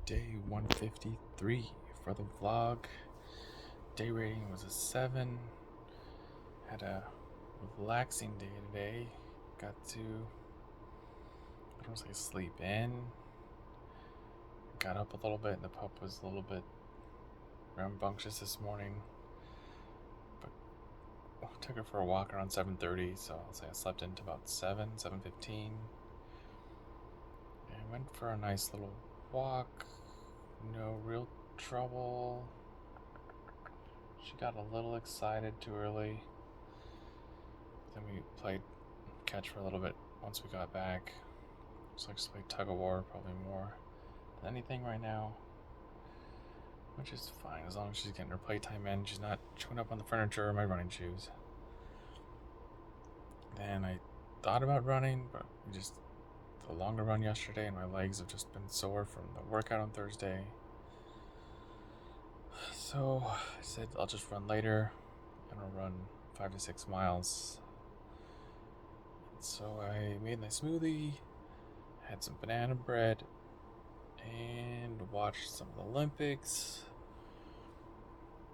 Day 153 for the vlog. Day rating was a 7. Had a relaxing day today. Got to, I don't say sleep in. Got up a little bit and the pup was a little bit rambunctious this morning. But took her for a walk around 7:30, so I'll say I slept into about 7:15. And went for a nice little walk. No real trouble. She got a little excited too early. Then we played catch for a little bit once we got back. Just like to play tug of war probably more than anything right now. Which is fine as long as she's getting her playtime in. She's not chewing up on the furniture or my running shoes. Then I thought about running, but we just did a longer run yesterday and my legs have just been sore from the workout on Thursday. So I said I'll just run later, and I'll run 5 to 6 miles. And so I made my smoothie, had some banana bread, and watched some of the Olympics.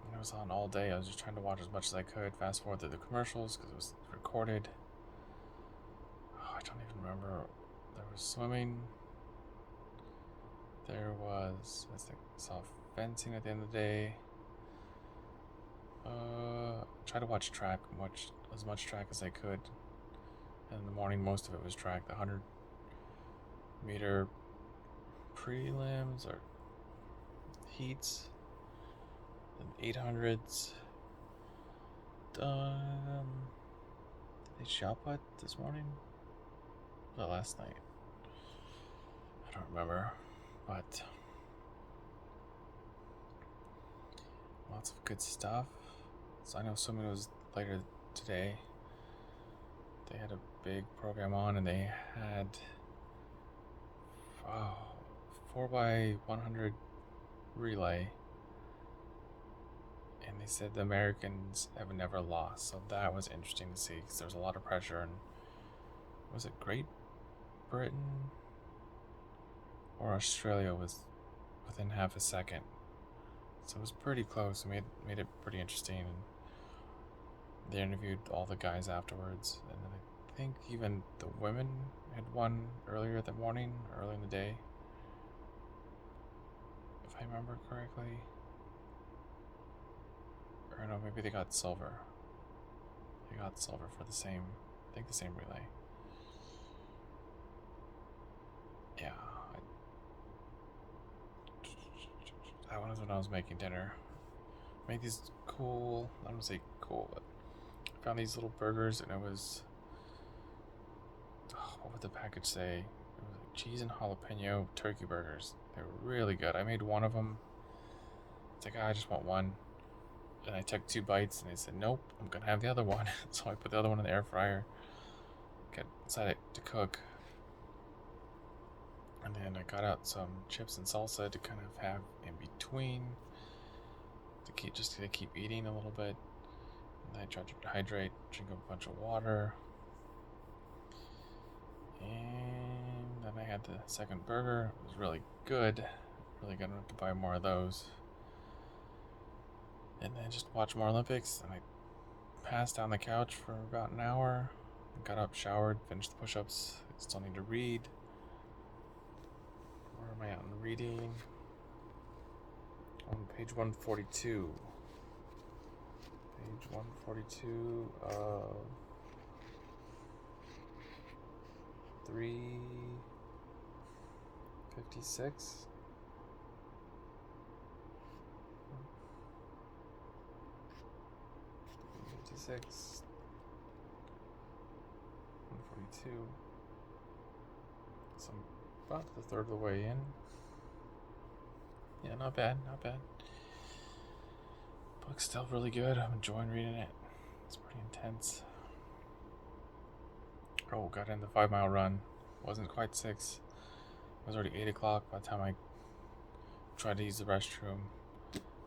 And it was on all day. I was just trying to watch as much as I could, fast forward through the commercials because it was recorded. I don't even remember. There was swimming. There was, I saw fencing at the end of the day. Try to watch track, watch as much track as I could. And in the morning, most of it was track. The 100-meter prelims or heats, and 800s. Did they shot put this morning? Or last night? I don't remember, but lots of good stuff. So I know swimming was later today. They had a big program on, and they had 4x100 relay, and they said the Americans have never lost, so that was interesting to see because there's a lot of pressure. And was it Great Britain or Australia was within half a second, so it was pretty close. It made it pretty interesting. And they interviewed all the guys afterwards, and then I think even the women had won earlier that morning, early in the day, if I remember correctly. Or no, maybe they got silver. They got silver for the same relay. Yeah. That one was when I was making dinner. Made these cool, I don't say cool, but I found these little burgers, and it was, what would the package say? It was like cheese and jalapeno turkey burgers. They were really good. I made one of them. It's like, I just want one. And I took 2 bites, and they said, nope, I'm gonna have the other one. So I put the other one in the air fryer, decided to cook. And then I got out some chips and salsa to kind of have in between, to keep eating a little bit. And I tried to hydrate, drink a bunch of water. And then I had the second burger. It was really good. Really gonna have to buy more of those. And then just watch more Olympics. And I passed on the couch for about an hour. Got up, showered, finished the push-ups. I still need to read. Where am I at in reading? On page 142. Page 142 of 356. Six, 142. So I'm about the third of the way in. Yeah, not bad. Book's still really good. I'm enjoying reading it. It's pretty intense. Got in the 5-mile run. Wasn't quite 6. It was already 8 o'clock by the time I tried to use the restroom,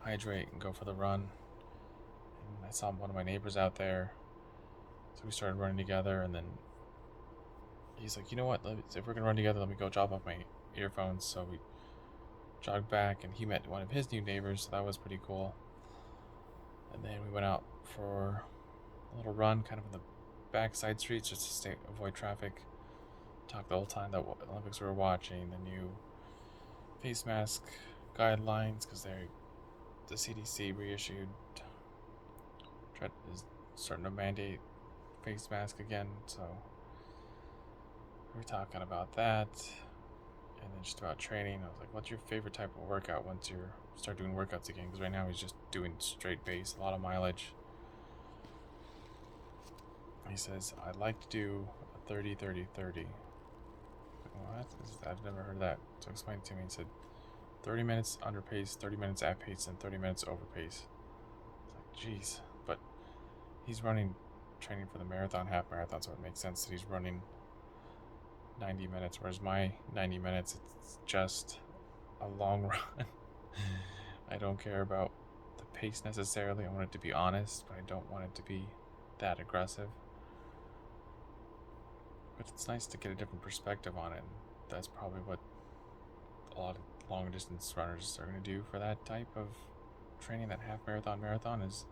hydrate, and go for the run. And I saw one of my neighbors out there, so we started running together. And then he's like, you know what, if we're gonna run together, let me go drop off my earphones. So we jogged back, and he met one of his new neighbors, so that was pretty cool. And then we went out for a little run, kind of in the backside streets, just to avoid traffic. Talked the whole time that Olympics we were watching, the new face mask guidelines, because the CDC reissued, is starting to mandate face mask again, so we were talking about that, and then just about training. I was like, what's your favorite type of workout once you start doing workouts again? Because right now he's just doing straight base, a lot of mileage. He says, I'd like to do a 30 30 30. What? I've never heard that. So explain it to me. He said 30 minutes under pace, 30 minutes at pace, and 30 minutes over pace. It's like, geez. But he's training for the marathon, half marathon, so it makes sense that he's running 90 minutes, whereas my 90 minutes, it's just a long run. I don't care about the pace necessarily. I want it to be honest, but I don't want it to be that aggressive. But it's nice to get a different perspective on it, and that's probably what a lot of long distance runners are going to do for that type of training. That half marathon is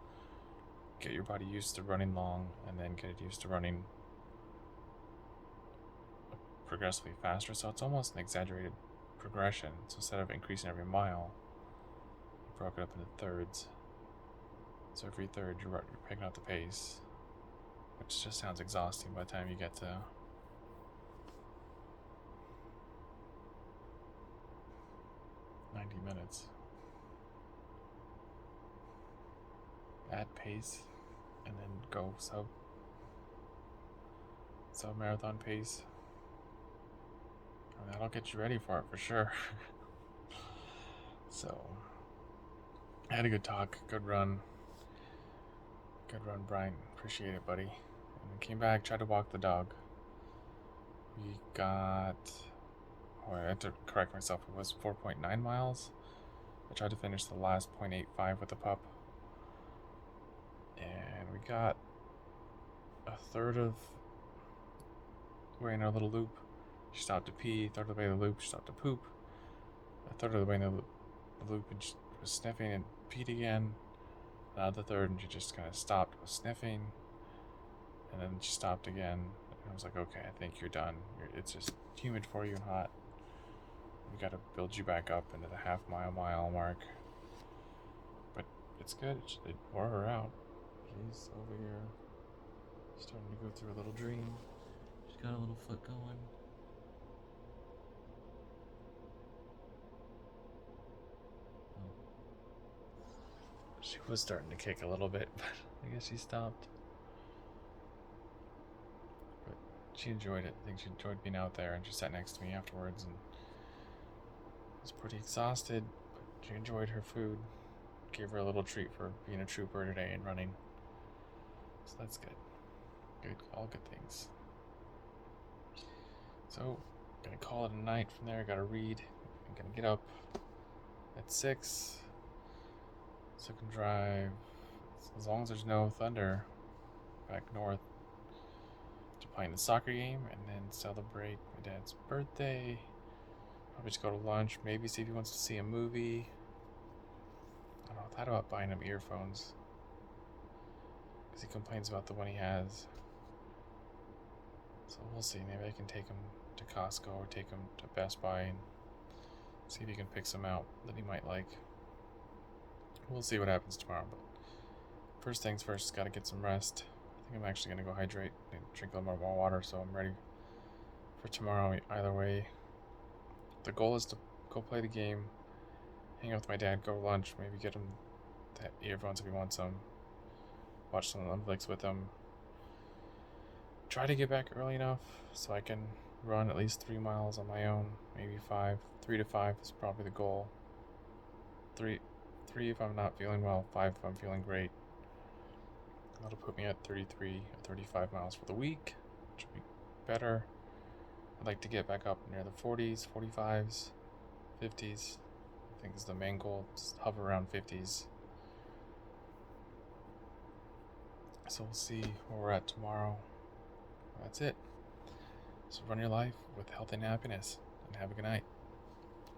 get your body used to running long, and then get it used to running progressively faster. So it's almost an exaggerated progression. So instead of increasing every mile, you broke it up into thirds. So every third you're picking up the pace, which just sounds exhausting by the time you get to 90 minutes at pace, and then go sub marathon pace. I mean, that'll get you ready for it for sure. So I had a good talk, good run, Brian. Appreciate it, buddy. And then came back, tried to walk the dog. We got, I had to correct myself, it was 4.9 miles. I tried to finish the last 0.85 with the pup, and we got a third of the way in our little loop. She stopped to pee. A third of the way in the loop, she stopped to poop. A third of the way in the loop, and she was sniffing and peed again. Another third, and she just kind of stopped, was sniffing, and then she stopped again. And I was like, okay, I think you're done. It's just humid for you and hot. We got to build you back up into the mile mark. But it's good. It wore her out. She's over here starting to go through a little dream. She's got a little foot going. She was starting to kick a little bit, but I guess she stopped. But she enjoyed it. I think she enjoyed being out there, and she sat next to me afterwards and was pretty exhausted, but she enjoyed her food. Gave her a little treat for being a trooper today and running. So that's good. Good, all good things. So, gonna call it a night from there. Gotta read. I'm gonna get up at 6. So I can drive, as long as there's no thunder, back north to playing the soccer game, and then celebrate my dad's birthday. Probably just go to lunch, maybe see if he wants to see a movie. I don't know, I thought about buying him earphones, because he complains about the one he has. So we'll see, maybe I can take him to Costco or take him to Best Buy and see if he can pick some out that he might like. We'll see what happens tomorrow, but first things first, gotta get some rest. I think I'm actually gonna go hydrate and drink a little more water, so I'm ready for tomorrow. Either way, the goal is to go play the game, hang out with my dad, go to lunch, maybe get him the earphones if he wants them, watch some Olympics with him. Try to get back early enough so I can run at least 3 miles on my own, maybe 5. 3 to 5 is probably the goal. 3 if I'm not feeling well, 5 if I'm feeling great. That'll put me at 33 or 35 miles for the week, which would be better. I'd like to get back up near the 40s, 45s, 50s. I think is the main goal. Just hover around 50s. So we'll see where we're at tomorrow. That's it. So run your life with health and happiness, and have a good night.